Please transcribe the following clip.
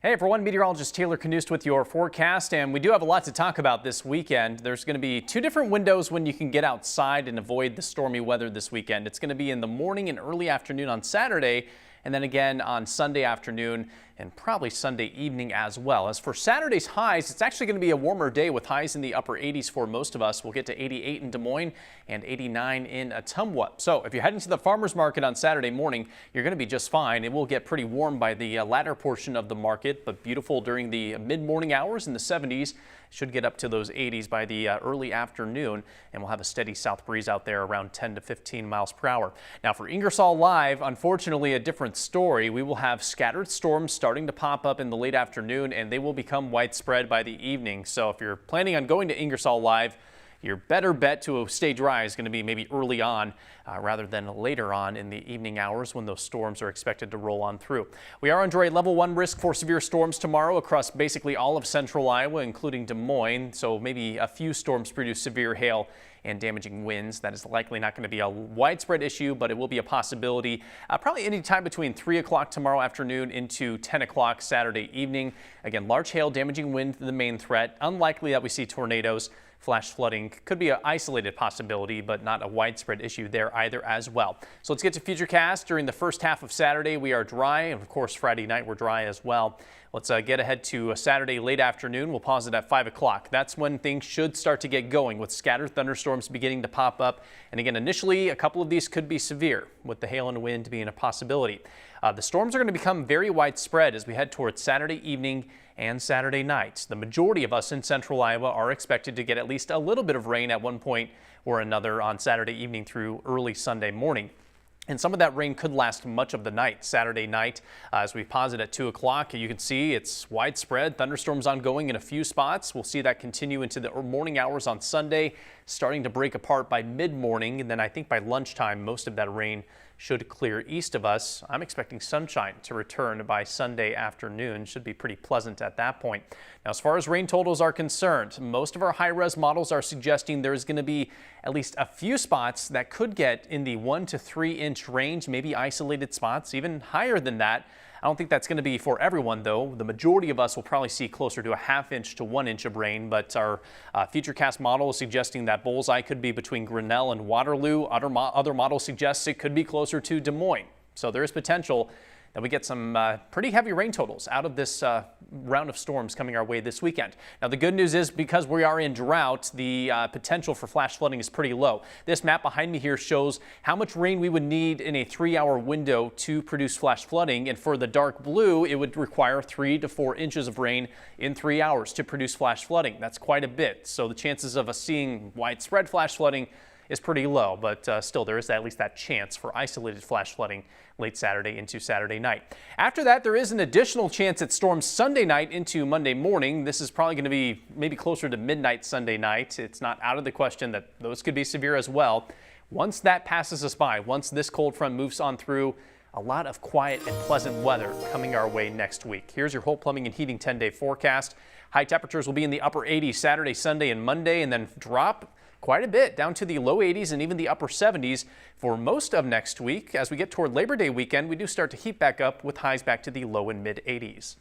Hey everyone, meteorologist Taylor Canoost with your forecast, and we do have a lot to talk about this weekend. There's going to be two different windows when you can get outside and avoid the stormy weather this weekend. It's going to be in the morning and early afternoon on Saturday, and then again on Sunday afternoon and probably Sunday evening as well. As for Saturday's highs, it's actually going to be a warmer day with highs in the upper 80s for most of us. We'll get to 88 in Des Moines and 89 in Ottumwa. So if you're heading to the farmers market on Saturday morning, you're going to be just fine. It will get pretty warm by the latter portion of the market, but beautiful during the mid-morning hours in the 70s. Should get up to those 80s by the early afternoon, and we'll have a steady south breeze out there around 10 to 15 miles per hour. Now for Ingersoll Live, unfortunately a different story. We will have scattered storms starting to pop up in the late afternoon, and they will become widespread by the evening. So if you're planning on going to Ingersoll Live, your better bet to stay dry is going to be maybe early on rather than later on in the evening hours when those storms are expected to roll on through. We are under a level 1 risk for severe storms tomorrow across basically all of central Iowa, including Des Moines. So maybe a few storms produce severe hail and damaging winds. That is likely not going to be a widespread issue, but it will be a possibility probably any time between 3 o'clock tomorrow afternoon into 10 o'clock Saturday evening. Again, large hail, damaging wind, the main threat. Unlikely that we see tornadoes. Flash flooding could be an isolated possibility, but not a widespread issue there either as well. So let's get to Futurecast. During the first half of Saturday, we are dry, and of course Friday night we're dry as well. Let's get ahead to Saturday late afternoon. We'll pause it at 5 o'clock. That's when things should start to get going with scattered thunderstorms beginning to pop up. And again, initially, a couple of these could be severe, with the hail and wind being a possibility. The storms are going to become very widespread as we head towards Saturday evening and Saturday night. The majority of us in central Iowa are expected to get at least a little bit of rain at one point or another on Saturday evening through early Sunday morning. And some of that rain could last much of the night. Saturday night, as we pause it at 2 o'clock, you can see it's widespread. Thunderstorms ongoing in a few spots. We'll see that continue into the morning hours on Sunday, starting to break apart by mid-morning. And then I think by lunchtime, most of that rain should clear east of us. I'm expecting sunshine to return by Sunday afternoon. Should be pretty pleasant at that point. Now, as far as rain totals are concerned, most of our high-res models are suggesting there's going to be at least a few spots that could get in the 1 to 3 inch range, maybe isolated spots, even higher than that. I don't think that's going to be for everyone, though. The majority of us will probably see closer to a ½ inch to 1 inch of rain, but our Futurecast model is suggesting that bullseye could be between Grinnell and Waterloo. Other models suggest it could be closer to Des Moines. So there is potential that we get some pretty heavy rain totals out of this round of storms coming our way this weekend. Now, the good news is because we are in drought, the potential for flash flooding is pretty low. This map behind me here shows how much rain we would need in a 3-hour window to produce flash flooding. And for the dark blue, it would require 3 to 4 inches of rain in 3 hours to produce flash flooding. That's quite a bit. So the chances of us seeing widespread flash flooding is pretty low, but still there is at least that chance for isolated flash flooding late Saturday into Saturday night. After that, there is an additional chance at storms Sunday night into Monday morning. This is probably going to be maybe closer to midnight Sunday night. It's not out of the question that those could be severe as well. Once that passes us by, once this cold front moves on through, a lot of quiet and pleasant weather coming our way next week. Here's your Holt Plumbing and Heating 10-day forecast. High temperatures will be in the upper 80s Saturday, Sunday, and Monday, and then drop quite a bit down to the low 80s and even the upper 70s for most of next week. As we get toward Labor Day weekend, we do start to heat back up with highs back to the low and mid 80s.